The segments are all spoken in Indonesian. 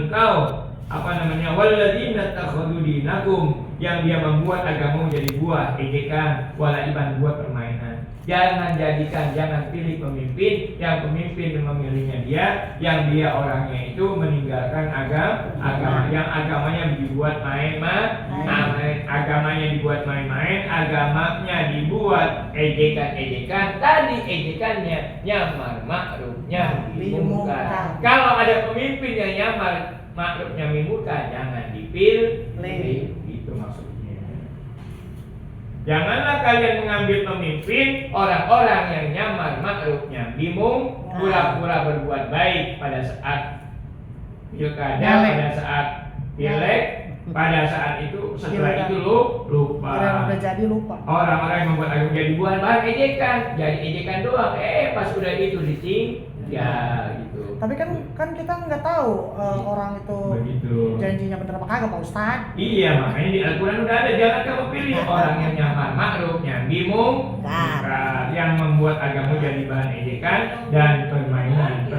engkau walladzina takhadhu dinakum, yang dia membuat agama jadi buah ejekan, walaiban buat permainan. Jangan pilih pemimpin yang pemimpin memilihnya dia, yang dia orangnya itu meninggalkan agama, yang agamanya dibuat agamanya dibuat main-main, agamanya dibuat ejekan-ejekan. Tadi ejekannya nyamar makrufnya dimungkar. Kalau ada pemimpin yang nyamar makrufnya mimurka, jangan dipilih. Itu maksudnya. Janganlah kalian mengambil pemimpin orang-orang yang nyamar makrufnya bingung, pura-pura berbuat baik pada saat pilkada, pada saat pileg, pada saat itu setelah itu lupa. Udah jadi lupa. Orang-orang yang membuat agama jadi bahan ejekan, jadi ejekan doang. Pas udah itu gitu. Tapi kan kita nggak tahu orang itu begitu janjinya bener apa kagak, Pak Ustadz. Iya, makanya di Al-Quran udah ada, jangan kamu pilih orang yang nyamar makruf, yang bingung, yang membuat agama jadi bahan ejekan dan permainan.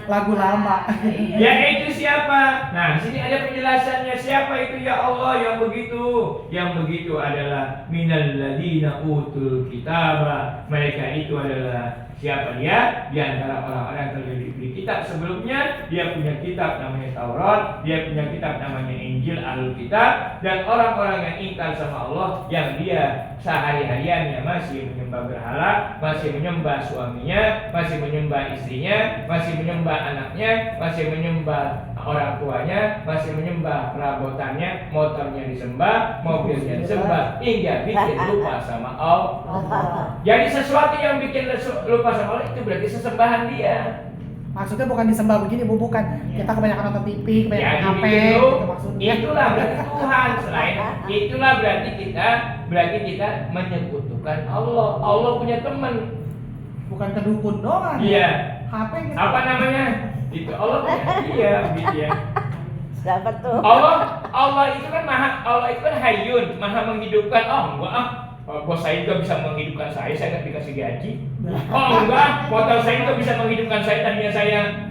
Lagu lama. Ya itu siapa? Nah, sini ada penjelasannya, siapa itu ya Allah yang begitu. Yang begitu adalah minal ladina utul kitaba. Mereka itu adalah siapa dia? Di antara orang-orang yang telah diberi kitab sebelumnya. Dia punya kitab namanya Taurat, dia punya kitab namanya Injil, Alkitab. Dan orang-orang yang ingkar sama Allah, yang dia sehari-hariannya masih menyembah berhala, masih menyembah suaminya, masih menyembah istrinya, masih menyembah anaknya, masih menyembah orang tuanya, masih menyembah perabotannya, motornya disembah, mobilnya disembah, hingga bikin lupa sama Allah. Jadi sesuatu yang bikin lupa sama Allah itu berarti sesembahan dia. Maksudnya bukan disembah begini, Bu, bukan. Kita kebanyakan nonton TV, kebanyakan HP, gitu maksudnya. Itulah berarti Tuhan. Selain itulah berarti kita menyekutukan Allah. Allah punya teman. Bukan kedukun doang. Iya. HP gitu. Apa namanya? Itu Allah punya. Iya. Siapa tuh? Allah itu kan hayyun, maha menghidupkan. Bos saya juga bisa menghidupkan saya nggak dikasih gaji. Enggak, motor saya juga bisa menghidupkan saya. Tadinya saya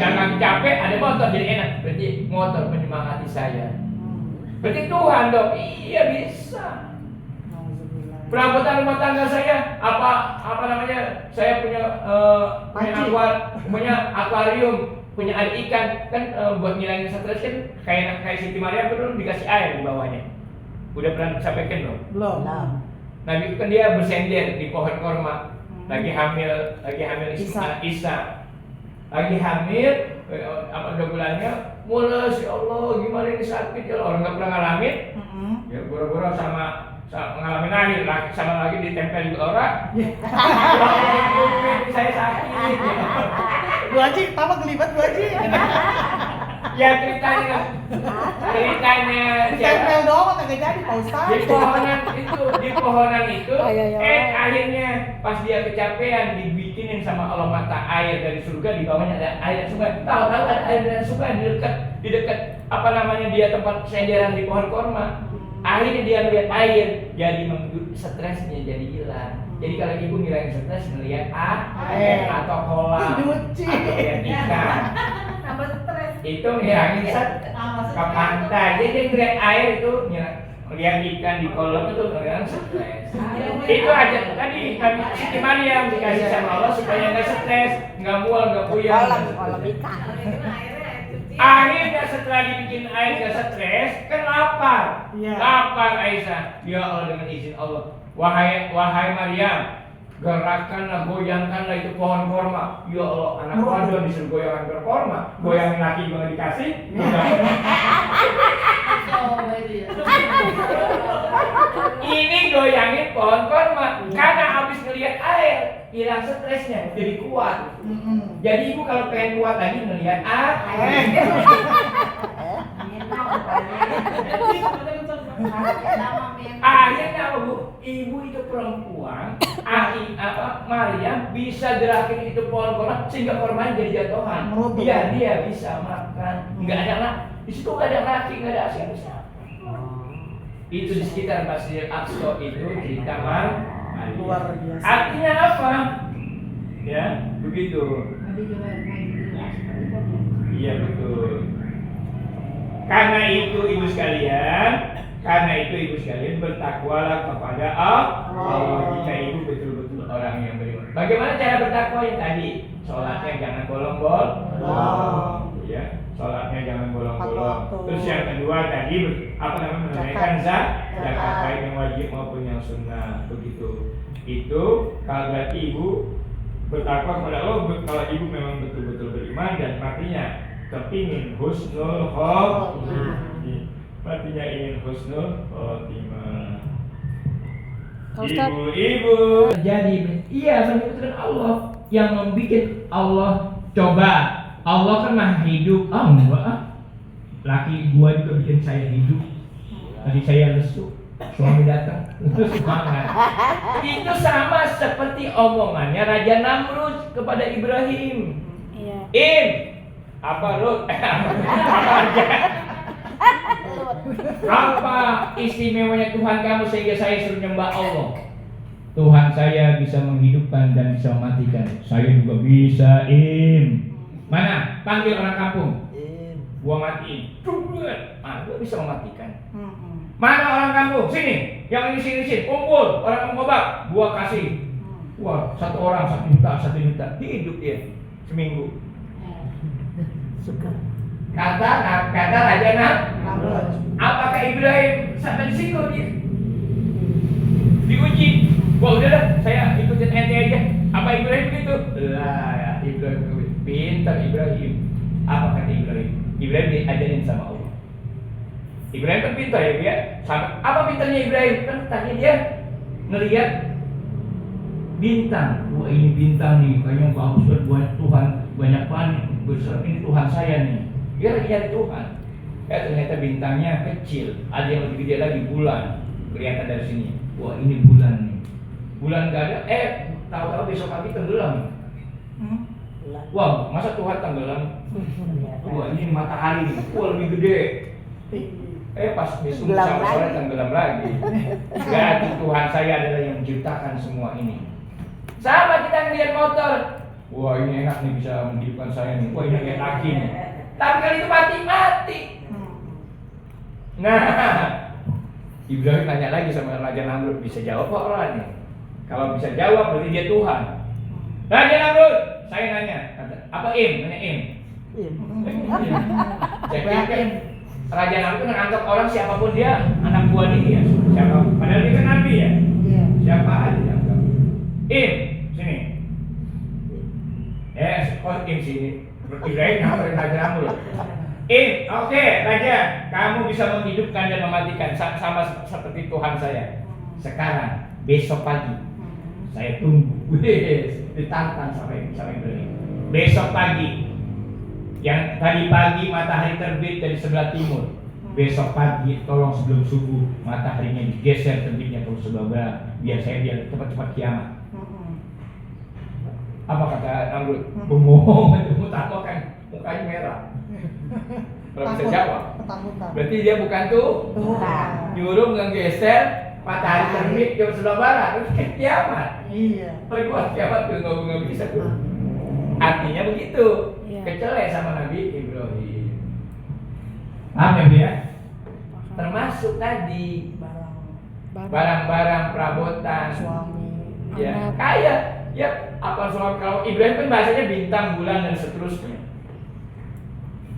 jangan capek, ada motor jadi enak. Berarti motor menyemangati saya. Berarti Tuhan dong. Iya bisa. Perabotan rumah tangga saya saya punya akuarium, punya air ikan kan, buat ngilangin stres kan, kayak Siti Maryam dulu dikasih air di bawahnya. Udah pernah sampaikan belum? Nabi kan dia bersender di pohon korma, lagi hamil Isa, lagi hamil, udah bulannya, mules ya Allah, gimana ini sakit ya Allah, orang nggak pernah ngalamin, ya boro-boro sama ngalamin akhir sama lagi ditempel di orang. Saya sakit. Bu Haji, apa kelibat Bu Haji? Ya ceritanya tempel doang kagak jadi, Pak Ustaz. Di pohonan itu akhirnya pas dia kecapean dibikinin sama Allah mata air dari surga, di bawahnya ada air sungai. Tahu ada air dari sungai di dekat dia tempat senderan di pohon korma. Akhirnya dia melihat air, jadi stresnya jadi hilang. Jadi kalau ibu ngilangin stres ngelihat air atau kolam atau lihat ikan, Tambah stres. itu ngilangin stres ke pantai. Jadi ngelihat air itu ngelihat ikan di kolam itu ngilangin stres. Itu aja tadi Siti Maryam dikasih sama Allah supaya nggak stres, nggak mual, nggak puyeng. Kolam ikan. Akhirnya setelah dibikin air gak stres, kan lapar. Lapar Aisyah. Ya Allah, dengan izin Allah, wahai Maryam, gerakanlah, goyangkanlah itu pohon korma. Ya Allah, anak kandung disuruh goyangan korma, goyangin laki juga dikasih. Ini goyangin pohon korma karena habis ngelihat air hilang stresnya, jadi kuat. Jadi ibu kalau pengen kuat lagi ngelihat air. Akhirnya Bu, ibu itu perempuan, Maryam bisa gerakin itu pohon korma sehingga kormanya jadi jatuhan. Biar dia bisa makan. Enggak ada di situ, enggak ada laki, enggak ada siapa-siapa. Itu di sekitar Masjidil Aqsa itu di kamar. Luar biasa. Artinya apa? Ya, begitu. Iya betul. Karena itu ibu sekalian bertakwalah kepada Allah jika ibu betul-betul orang yang beriman. Bagaimana cara bertakwa yang tadi? Sholatnya jangan bolong-bolong. Ya, sholatnya jangan bolong-bolong. Terus yang kedua tadi menunaikan zakat baik yang wajib maupun yang sunnah. Begitu. Itu kalau berarti ibu bertakwa kepada Allah kalau ibu memang betul-betul beriman dan matinya kepingin husnul khotimah. Matinya ingin husnul khotimah. Ibu-ibu jadi betul Allah yang membuat Allah coba. Allah kan maha hidup. Enggak. Laki gua juga bikin saya hidup. Tadi saya lesu. Suami datang, terus semangat. Itu sama seperti omongannya Raja Namrud kepada Ibrahim. Im, apa Lut? Apa istimewanya Tuhan kamu sehingga saya suruh nyembah Allah? Tuhan saya bisa menghidupkan dan bisa mematikan. Saya juga bisa, Im. Mana? Panggil orang kampung. Gua matiin. Gua bisa mematikan. Mana orang kampung? Sini. Yang ini sini. Kumpul. Orang pengobak. Gua kasih. Wah, 1 orang 1 juta. Hidup dia seminggu. Kata Raja Namrud. Apakah Ibrahim sampai di situ dia? Diuji. Wah, udah dah, saya ikutin ente aja. Apa Ibrahim begitu? Lah, Ibrahim pintar Ibrahim. Apa kata Ibrahim? Ibrahim diajarin sama Allah. Ibrahim kan pintar ya. Sama apa pintarnya Ibrahim? Kan tadi dia ngelihat bintang. Wah, ini bintang nih, kayaknya bagus buat Tuhan. Banyak banget besar ini Tuhan saya nih. Dia lagi nyari Tuhan. Ternyata bintangnya kecil. Ada yang lebih gede lagi, bulan. Kelihatan dari sini. Wah, ini bulan nih. Bulan nggak ada. Tahu-tahu besok pagi tenggelam. Wah, masa Tuhan tenggelam? Wah, ini matahari nih. Wah, lebih gede. Pas besok sore tenggelam lagi. Berarti Tuhan saya adalah yang menciptakan semua ini. Sama kita ngeliat motor. Wah, ini enak nih bisa menghidupkan saya nih. Wah, ini kayak laki nih. Tapi kali itu mati. Nah, Ibrahim tanya lagi sama Raja Namrud, bisa jawab kok orangnya? Kalau bisa jawab berarti dia Tuhan. Raja Namrud, saya nanya, apa Im? Nanya Im. Saya Raja Namrud menganggap orang siapapun dia anak buah dia. Siapa? Padahal dia kan nabi ya. Siapa aja dianggap. Im, sini. Im sini. Ibrahim namanya Raja Namrud. Oke, Raja, kamu bisa menghidupkan dan mematikan sama seperti Tuhan saya. Sekarang, besok pagi, saya tunggu. Ditantang sampai Ibrahim. Besok pagi, yang tadi pagi matahari terbit dari sebelah timur. Besok pagi, tolong sebelum subuh mataharinya digeser terbitnya ke sebelah barat, biar cepat-cepat kiamat. Apa kata Namrud? Bohong, itu tahu kan mukanya merah. Kalau bisa jawab, berarti dia bukan Tuhan. Nyuruh ngegeser matahari terbit ke sebelah barat, itu kan kiamat. Iya. Perbuat kiamat tuh nggak bisa tuh. Artinya begitu, kecelek sama Nabi Ibrahim. Paham ya? Termasuk tadi barang-barang perabotan, Suami, ya anak. kayak ya apa soal kalau Ibrahim kan bahasanya bintang, bulan dan seterusnya.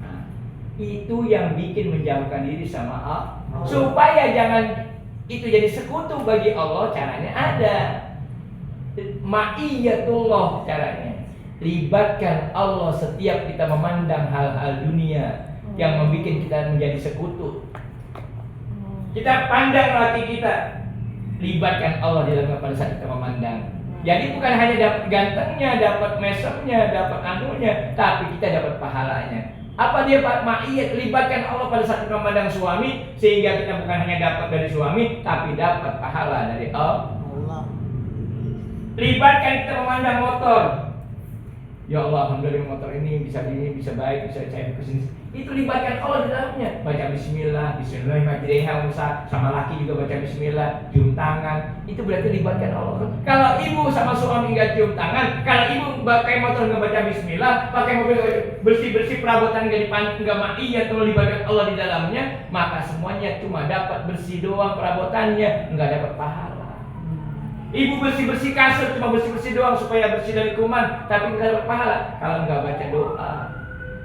Nah, itu yang bikin menjauhkan diri sama Allah. Supaya jangan itu jadi sekutu bagi Allah, caranya ada. Ma'iyatullah caranya. Libatkan Allah setiap kita memandang hal-hal dunia yang membuat kita menjadi sekutu. Kita pandang hati kita, libatkan Allah di dalam pada saat kita memandang. Jadi bukan hanya dapat gantengnya, dapat mesemnya, dapat anunya, tapi kita dapat pahalanya. Apa dia Pak Ma'iyat? Libatkan Allah pada saat kita memandang suami, sehingga kita bukan hanya dapat dari suami, tapi dapat pahala dari Allah. Libatkan kita memandang motor. Ya Allah, alhamdulillah motor ini bisa baik, bisa saya kesini. Itu libatkan Allah di dalamnya. Baca Bismillah, Bismillahirrahmanirrahim, sama laki juga baca Bismillah, cium tangan. Itu berarti libatkan Allah. Kalau ibu sama suami nggak tidak cium tangan. Kalau ibu pakai motor nggak baca bismillah, pakai mobil bersih-bersih perabotan nggak ma'iyah atau libatkan Allah di dalamnya, maka semuanya cuma dapat bersih doang perabotannya, nggak dapat pahala. Ibu bersih-bersih kasur cuma bersih-bersih doang supaya bersih dari kuman, tapi nggak dapat pahala kalau nggak baca doa.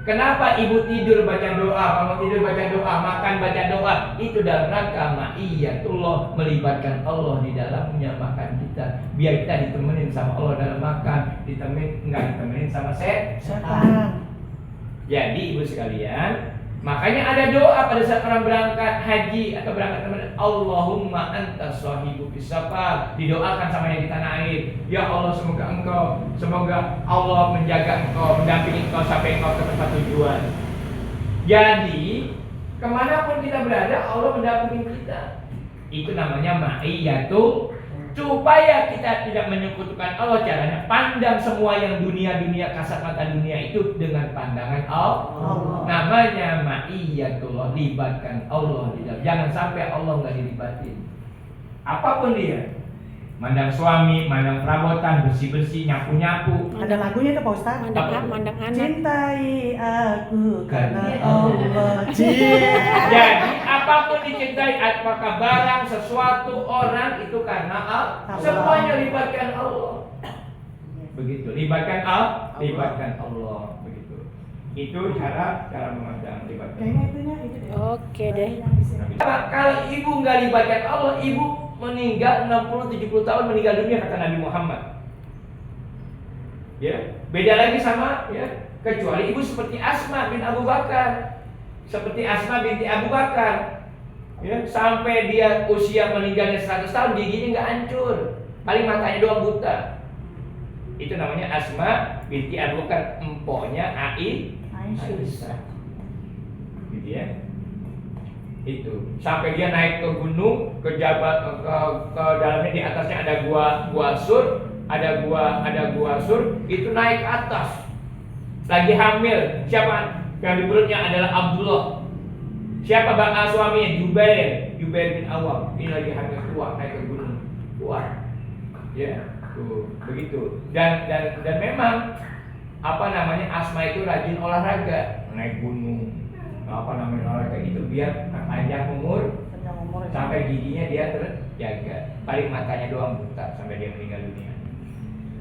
Kenapa ibu tidur baca doa, bangun tidur baca doa, makan baca doa? Itu dalam rangka ma'iyatullah, melibatkan Allah di dalamnya makan kita. Biar kita ditemenin sama Allah dalam makan, nggak ditemenin sama setan. Jadi ibu sekalian, makanya ada doa pada saat orang berangkat haji atau berangkat teman, Allahumma anta shahibu fis safar, didoakan sama yang di tanah air. Ya Allah, semoga Allah menjaga engkau, mendampingi engkau sampai engkau ke tempat tujuan. Jadi kemanapun kita berada, Allah mendampingi kita. Itu namanya ma'iyatul. Supaya kita tidak menyekutukan Allah, caranya pandang semua yang dunia kasat mata dunia itu dengan pandangan Allah. Namanya ma'iyatullah, libatkan Allah di dalam. Jangan sampai Allah nggak dilibatin. Apapun dia, mandang suami, mandang perabotan, bersih-bersih, nyapu-nyapu. Ada lagunya tuh Pak Ustadz. Mandang anak. Cintai aku karena Karena Allah. Jadi apapun dicintai, apakah barang, sesuatu, orang, itu karena Allah. Semuanya libatkan Allah. Begitu, libatkan Allah. Begitu. Itu cara memandang libatkan. Kayaknya itunya itu deh. Oke deh. Kalau ibu nggak libatkan Allah, ibu meninggal 60-70 tahun meninggal dunia kata Nabi Muhammad. Ya, beda lagi sama ya, kecuali ibu seperti Asma bin Abu Bakar. Seperti Asma binti Abu Bakar. Ya, sampai dia usia meninggalnya 100 tahun giginya nggak hancur. Paling matanya doang buta. Itu namanya Asma binti Abu Bakar, empoknya Aisyah. Gitu ya. Itu sampai dia naik ke gunung, ke dalamnya, di atasnya ada gua sur, ada gua sur, itu naik ke atas. Lagi hamil, siapa yang di perutnya adalah Abdullah. Siapa suaminya? Jubair bin Awam. Ini lagi hamil, tua, naik ke gunung, tua. Ya, tuh begitu. Dan memang Asma itu rajin olahraga, naik gunung. Olahraga itu biar panjang umur sampai giginya dia terjaga. Paling matanya doang buta sampai dia meninggal dunia.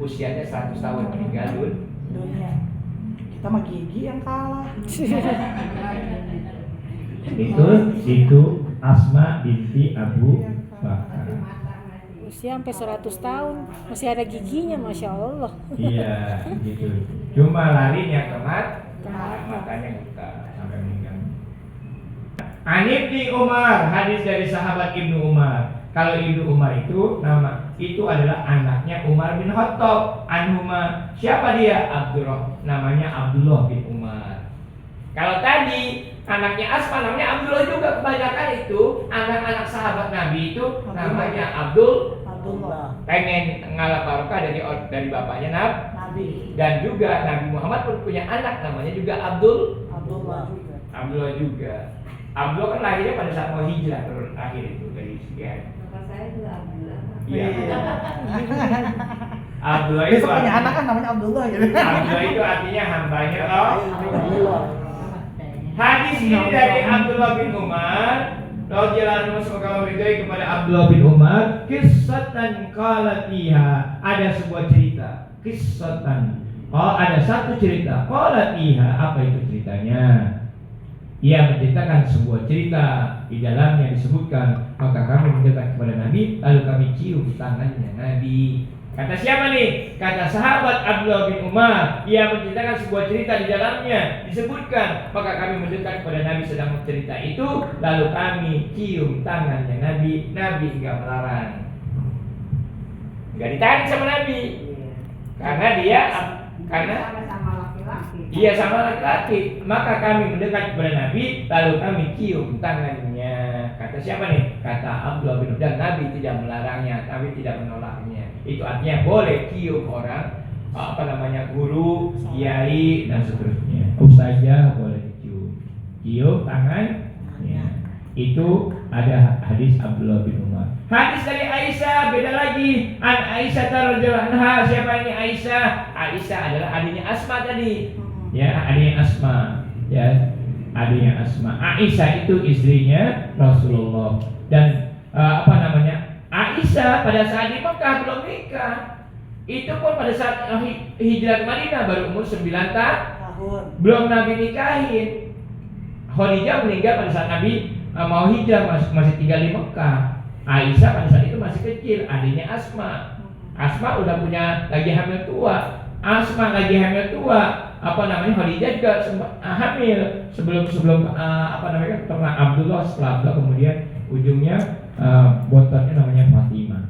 Usianya 100 tahun meninggal dunia. Kita mah gigi yang kalah. Itu Asma binti Abu Bakar. Usia sampai 100 tahun masih ada giginya, masya Allah. Iya, gitu. Cuma larinya ke matanya buta sampai meninggal. Ibnu Umar, hadis dari sahabat Ibnu Umar. Kalau Ibnu Umar itu adalah anaknya Umar bin Khattab anhuma. Siapa dia? Namanya Abdullah bin Umar. Kalau tadi anaknya Asma namanya Abdullah juga. Kebanyakan itu anak-anak sahabat Nabi itu namanya Abdullah. Pengen ngalap barokah dari bapaknya Nabi. Dan juga Nabi Muhammad pun punya anak namanya juga Abdullah juga. Abdullah kan lahirnya pada saat mau hijrah terakhir itu dari sekian. Bapak saya juga Abdullah. Iya. Abdullah itu Besok punya anak kan namanya Abdullah gitu. Abdullah itu artinya hambanya Allah. Hadis ini dari Abdullah bin Umar. Radhiyallahu anhu, semoga meridai kepada Abdullah bin Umar. Qissatan qalatiha, ada sebuah cerita. Qissatan. Ada satu cerita. Qalatiha, apa itu ceritanya? Ia menceritakan sebuah cerita, di dalamnya disebutkan, maka kami mendekat kepada Nabi, lalu kami cium tangannya Nabi. Kata siapa nih? Kata sahabat Abdullah bin Umar. Ia menceritakan sebuah cerita, di dalamnya disebutkan, maka kami mendekat kepada Nabi sedang bercerita itu, lalu kami cium tangannya Nabi. Nabi enggak melarang, enggak ditarik sama Nabi, karena iya sama laki-laki. Maka kami mendekat kepada Nabi, lalu kami cium tangannya. Kata siapa nih? Kata Abdullah bin Umar. Dan Nabi tidak melarangnya, Nabi tidak menolaknya. Itu artinya boleh cium orang, guru, kiai dan seterusnya. Ustazah boleh cium tangan. Ya. Itu ada hadis Abdullah bin Umar. Hadis dari Aisyah beda lagi. An Aisyah radhiyallahu anha. Siapa ini Aisyah? Aisyah adalah adiknya Asma tadi. Ya, adiknya Asma. Ya, adiknya Asma. Aisyah itu istrinya Rasulullah. Dan Aisyah pada saat di Mekah belum nikah. Itu pun pada saat hijrah ke Madinah baru umur 9 tahun. Belum Nabi nikahin. Khadijah meninggal pada saat Nabi mau hijrah, masih tinggal di Mekah. Aisyah pada saat itu masih kecil, adiknya Asma. Asma udah punya lagi hamil tua. Asma lagi hamil tua. Khadijah juga hamil sebelum pernah Abdullah, setelah Abdullah kemudian ujungnya botornya namanya Fatimah.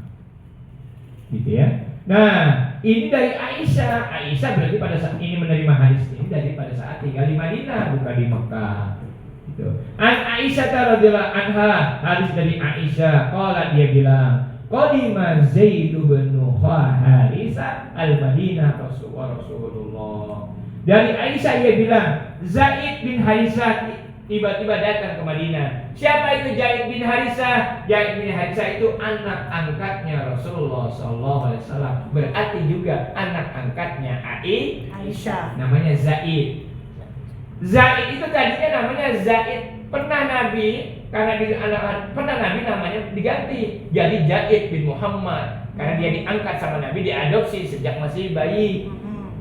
Gitu ya. Nah, ini dari Aisyah. Aisyah berarti pada saat ini menerima hadis ini dari pada saat tinggal di Madinah, bukan di Mekah. Gitu. An Aisyah radhiyallahu anha, hadis dari Aisyah, qala dia bilang, qadima Zaid bin Harisah al-Madinah Rasulullah. Dari Aisyah dia bilang, Zaid bin Harisah tiba-tiba datang ke Madinah. Siapa itu Zaid bin Harisah? Zaid bin Harisah itu anak angkatnya Rasulullah SAW. Berarti juga anak angkatnya Aisyah. Namanya Zaid. Zaid itu tadinya namanya Zaid. Pernah Nabi namanya diganti jadi Zaid bin Muhammad. Karena dia diangkat sama Nabi, diadopsi sejak masih bayi.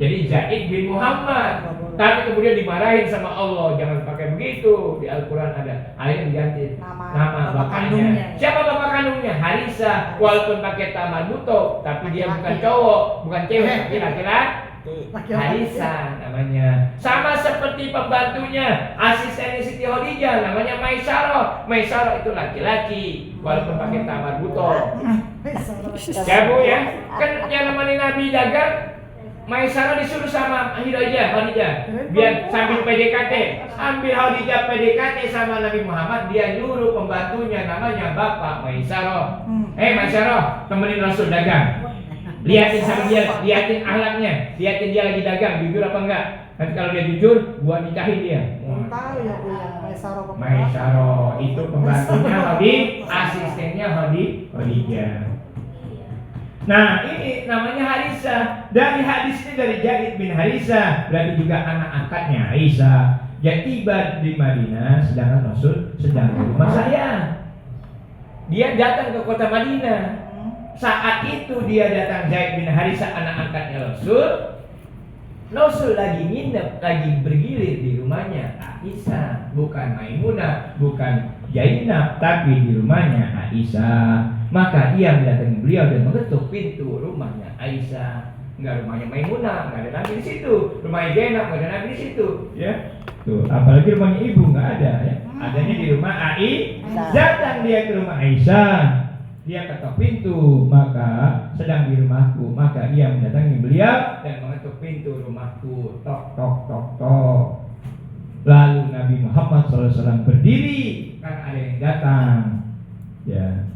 Jadi Zaid bin Muhammad. Tapi kemudian dimarahin sama Allah, jangan pakai begitu. Di Al-Quran ada, akhirnya diganti nama bapaknya. Siapa bapak kandungnya? Harisah. Walaupun pakai tamarbuto, tapi dia bukan cowok, bukan cewek, tapi laki-laki. Harisah namanya. Sama seperti pembantunya, asistennya Siti Khadijah, namanya Maisarah. Maisarah itu laki-laki, walaupun pakai tamarbuto. Ya Bu ya, kan yang namanya Nabi dagang. Maisarah disuruh sama Khadijah biar sambil PDKT, ambil Khadijah PDKT sama Nabi Muhammad, dia nyuruh pembantunya namanya Bapak Maisarah. Maisarah, temenin Rasul dagang. Lihatin sama dia, lihatin akhlaknya, lihatin dia lagi dagang, jujur apa enggak. Nanti kalau dia jujur, gua nikahin dia. Tahu ya Bu ya, Maisarah itu pembantunya asistennya Khadijah. Nah, ini namanya Harisah. Dari hadis ini dari Zaid bin Harisah, berarti juga anak angkatnya Aisyah. Dia tiba di Madinah, sedangkan Rasul sedang di rumah saya. Dia datang ke kota Madinah. Saat itu dia datang, Zaid bin Harisah, anak angkatnya Rasul. Rasul lagi nginep, lagi bergilir di rumahnya Aisyah, bukan Maimunah, bukan Zainab, tapi di rumahnya Aisyah. Maka ia mendatangi beliau dan mengetuk pintu rumahnya Aisyah. Enggak rumahnya Maimunah, enggak ada Nabi di situ. Rumahnya Zainab, enggak ada Nabi di situ, ya. Tuh, apalagi rumahnya ibu enggak ada, ya. Adanya di rumah Aisyah. Datang dia ke rumah Aisyah. Dia ketok pintu, maka sedang di rumahku. Maka ia mendatangi beliau dan mengetuk pintu rumahku. Tok tok tok tok. Lalu Nabi Muhammad SAW berdiri, kan ada yang datang. Ya.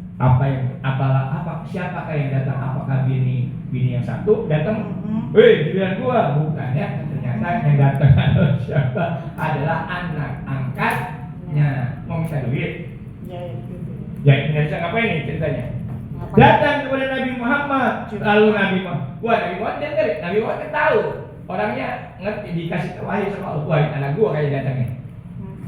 Siapakah yang datang? Apakah bini yang satu datang? Giliran gua, bukan ya. Ternyata yang datang adalah siapa? Adalah anak angkatnya. Mau minta duit? Ya, ini bisa ngapain nih ceritanya? Datang kepada Nabi Muhammad. Lalu Nabi Muhammad dengar. Nabi Muhammad tahu. Orangnya ngerti, dikasih wahyu sama Allah. Wah, anak gua kayak datangnya.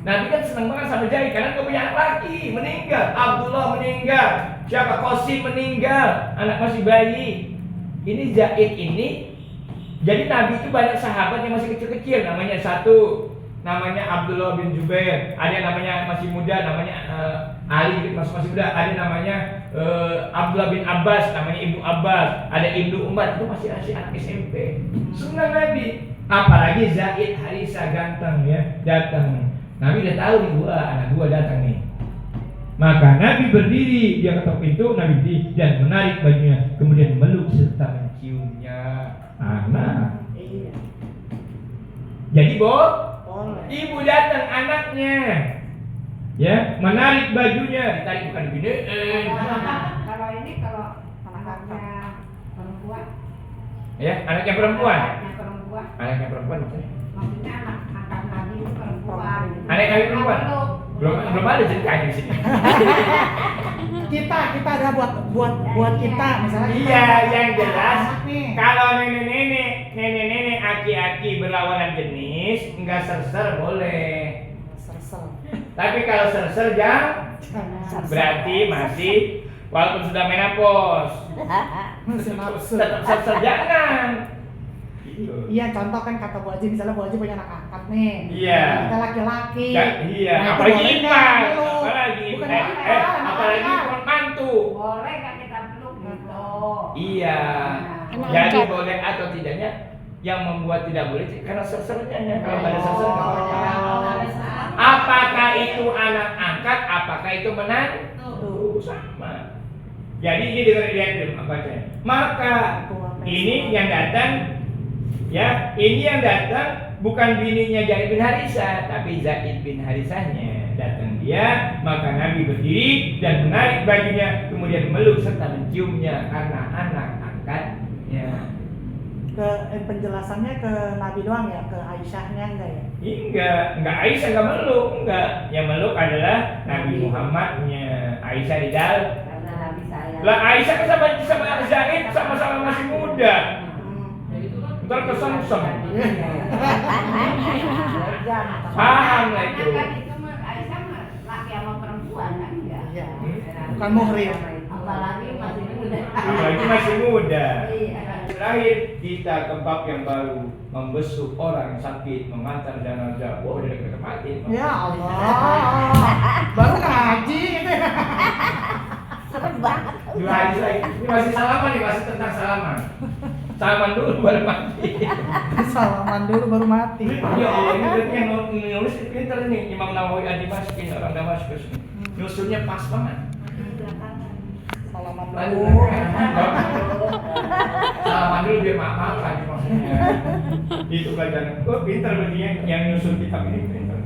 Nabi kan senang banget sama Zaid karena gak punya anak laki, meninggal. Abdullah meninggal, siapa Qasim meninggal, anak masih bayi. Ini Zaid ini. Jadi Nabi itu banyak sahabat yang masih kecil-kecil. Namanya Abdullah bin Jubair. Ada namanya masih muda, namanya Ali masih muda. Ada namanya Abdullah bin Abbas, namanya Ibnu Abbas. Ada Ibnu Umar, itu masih anak SMP. Senang Nabi. Apalagi Zaid Harisah ganteng ya, datang. Nabi udah tahu nih, anak gua datang nih. Maka Nabi berdiri, dia ketok pintu, Nabi berdiri dan menarik bajunya, kemudian meluk serta menciumnya anak. Jadi ibu datang anaknya, ya menarik bajunya, ditarik bukan digedein. Kalau anaknya perempuan, ya anaknya perempuan. Anaknya perempuan maksudnya anak Nabi itu perempuan. Anak Nabi perempuan. Belum ada ceritanya di sini. kita ada buat kita misalnya. Iya, yang jelas anak nih. kalau nenek-nenek, aki-aki berlawanan jenis, enggak ser-ser boleh. Ser-ser. Tapi kalau ser-ser jangan, berarti masih walaupun sudah menopause. Masih nafsu. Tetap ser-ser jangan. Iya, contoh kan kata Bu Haji, misalnya Bu Haji punya anak angkat nih. Iya. Kita laki-laki. Iya, Nah, itu apalagi boleh iman, nggak peluk? apalagi Bukan eh, iman, apalagi anak-anak. mantu. Boleh nggak kita peluk gitu? Iya. Anak Jadi angkat. boleh atau tidaknya yang membuat tidak boleh karena ser-sernya ya. Kalau nggak ada ser-ser nggak apa-apa. Apakah itu anak angkat? Apakah itu menantu? Sama. Jadi ini dengan lihat dulu bacanya. Maka ini yang datang, ya ini yang datang bukan bininya Zaid bin Harisah, tapi Zaid bin Harisahnya datang dia, maka Nabi berdiri dan menarik bajunya, kemudian meluk serta menciumnya karena anak angkatnya. Penjelasannya ke Nabi doang ya, ke Aisyahnya enggak ya? Enggak Aisyah enggak meluk, enggak. Yang meluk adalah Nabi Muhammadnya. Aisyah di dalam. Karena Nabi saya. Lah Aisyah kan sama Zaid sama-sama masih muda. Ntar kesengsem. Paham lah itu. Karena kan itu mah Aisyah mah laki sama perempuan kan enggak. Iya. Bukan muhrim. Apalagi masih muda. Lagi masih muda. Iya. Terakhir kita ke bab yang baru, membesuk orang sakit, mengantar jenazah. Wah, udah dekat mati. Ya Allah. Baru ngaji gitu ya. Serem banget. Dua hadis lagi. Ini masih salaman nih, masih tentang salaman. Salaman dulu baru mati. Salaman dulu baru mati. Ya Allah, ini berarti yang nulis pinter nih, Imam Nawawi Ad-Dimashqi, orang Damaskus. Nyusunnya pas banget. Salaman Aduh, dulu. salaman dulu biar maaf lagi maksudnya. Itu bacaan. Oh, pinter berarti yang nyusun kitab ini pinter.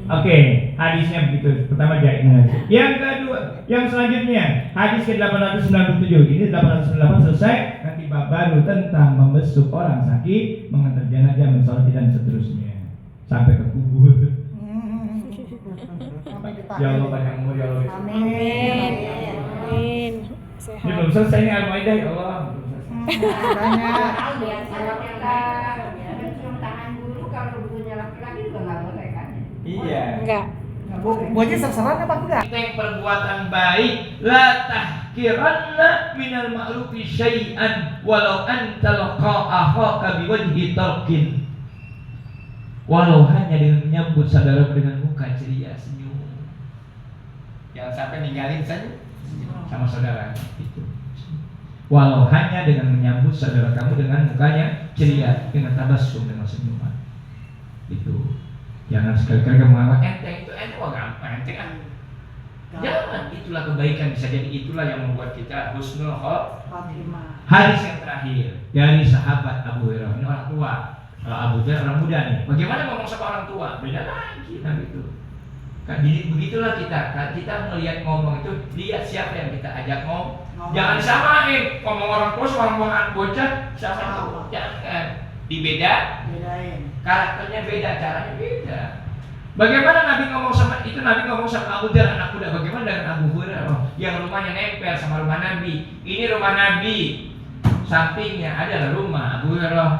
Oke, hadisnya begitu. Pertama Zaid bin Harisah. Yang kedua, yang selanjutnya hadis ke-897. Ini 898 selesai. Nanti bab baru tentang membesuk orang sakit, mengantar jenazah, mensolati dan seterusnya sampai ke kubur. Sampai kita. Ya Allah banyak umur ya Allah. Amin. Amin. Ini Sehat. belum selesai nih Al-Maidah ya Allah. Belum selesai. Banyak. Kalau kita mencium tangan dulu kalau punya laki-laki juga nggak boleh kan? Iya. Enggak. Bu Haji serseran apa enggak? Kita yang perbuatan baik, la tahkiranna minal ma'rufi syai'an walau anta laqa'aha biwajhi tarkin. Walau hanya dengan menyambut saudara dengan muka ceria senyum. Jangan sampai ninggalin saja sama saudara itu. Walau hanya dengan menyambut saudara kamu dengan mukanya ceria, dengan tabassum, dengan senyuman. Itu. Jangan sekali-kali kamu mengatakan enteng itu wah gampang enteng ah. Jangan, itulah kebaikan, bisa jadi itulah yang membuat kita husnul Fatimah. Hadis yang terakhir dari sahabat Abu Hurairah, ini orang tua. Kalau Abu Hurairah orang muda nih. Bagaimana ngomong sama orang tua? Beda lagi Nabi itu. Kan jadi begitulah kita melihat ngomong itu, lihat siapa yang kita ajak ngomong. Jangan disamain ngomong orang tua sama ngomong anak bocah sama itu. Jangan. Dibeda, Bedain. karakternya beda, caranya beda. Bagaimana Nabi ngomong sama itu? Nabi ngomong sama Abu Dhar anak muda. Bagaimana dengan Abu Hurairah yang rumahnya nempel sama rumah Nabi? Ini rumah Nabi, sampingnya adalah rumah Abu Hurairah.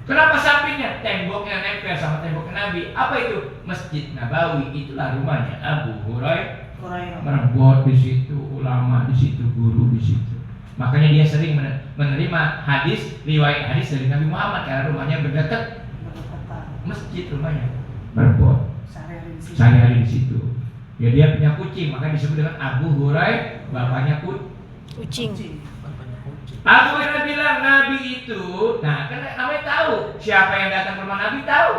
Kenapa sampingnya? Temboknya nempel sama tembok Nabi. Apa itu? Masjid Nabawi. Itulah rumahnya Abu Hurairah. Merebut di situ, ulama di situ, guru di situ. Makanya dia sering menerima riwayat hadis dari Nabi Muhammad karena rumahnya berdekat masjid rumahnya. Merebut. Sehari-hari di situ. Ya dia punya kucing, maka disebut dengan Abu Hurairah, bapaknya Kucing. Abu Hurairah bilang Nabi itu, nah kan namanya tahu siapa yang datang ke rumah Nabi tahu.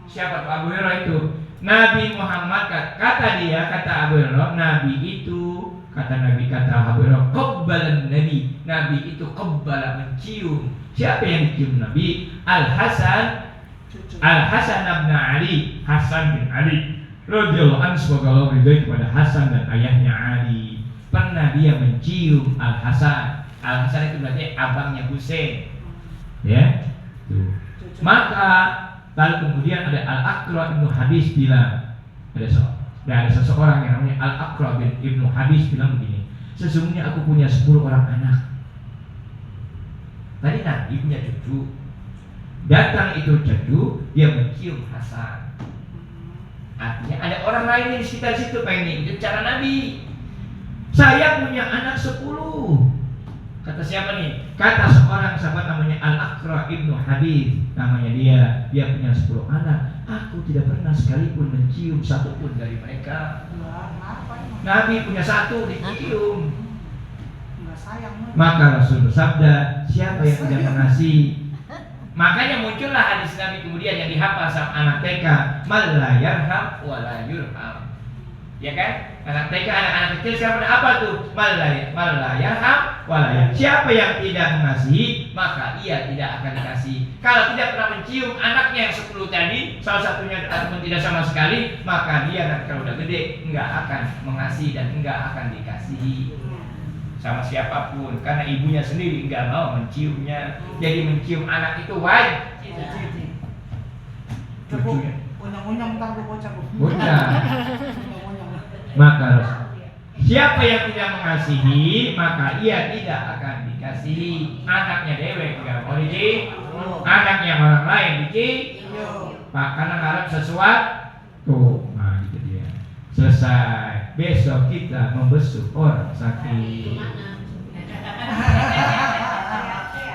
Siapa tuh Abu Hurairah itu? Nabi Muhammad kata Abu Hurairah, Nabi itu kata Abu Hurairah, qabbalan Nabi. Nabi itu qabbala mencium. Siapa yang dicium Nabi? Al-Hasan bin Ali, Hasan bin Ali radhiyallahu anhu, semoga Allah ridha kepada Hasan dan ayahnya Ali. Pernah dia mencium Al-Hasan. Al-Hasan itu berarti abangnya Husain. Ya. Tuh. Maka lalu kemudian ada Al-Aqra' bin Habis bilang, ada Dan ada seseorang yang namanya Al-Aqra bin Ibnu Habis bilang begini, sesungguhnya aku punya 10 orang anak. Tadi Nabi punya cucu. Datang itu cucu, dia mencium Hasan. Artinya ada orang lain di sekitar situ pengen ikut cara Nabi. Saya punya anak 10. Kata siapa nih? Kata seorang sahabat namanya Al-Aqra ibnu Habib. Namanya dia punya 10 anak. Aku tidak pernah sekalipun mencium satu pun dari mereka. Nabi punya 1 dicium. Maka Rasul bersabda, siapa yang tidak mengasihi. Makanya muncullah hadis Nabi kemudian yang dihafal sama anak TK, mal la yarham wa la yurham. Ya kan? Anak TK, anak-anak kecil sekarang pada apa tuh? Mal la yarham wa la yurham. Siapa yang tidak mengasihi, maka ia tidak akan dikasihi. Kalau tidak pernah mencium anaknya yang 10 tadi, salah satunya ataupun tidak sama sekali, maka dia nanti kalau udah gede enggak akan mengasihi dan enggak akan dikasihi sama siapapun, karena ibunya sendiri nggak mau menciumnya. Jadi mencium anak itu wajib. Cucunya Unyang-unyang tak bocah. bocah. Maka siapa yang tidak mengasihi, maka ia tidak akan dikasihi. Anaknya dewek nggak mau dicium, anaknya orang lain dicium, karena harap sesuatu. Nah itu dia. Selesai. Besok kita membesuk orang sakit.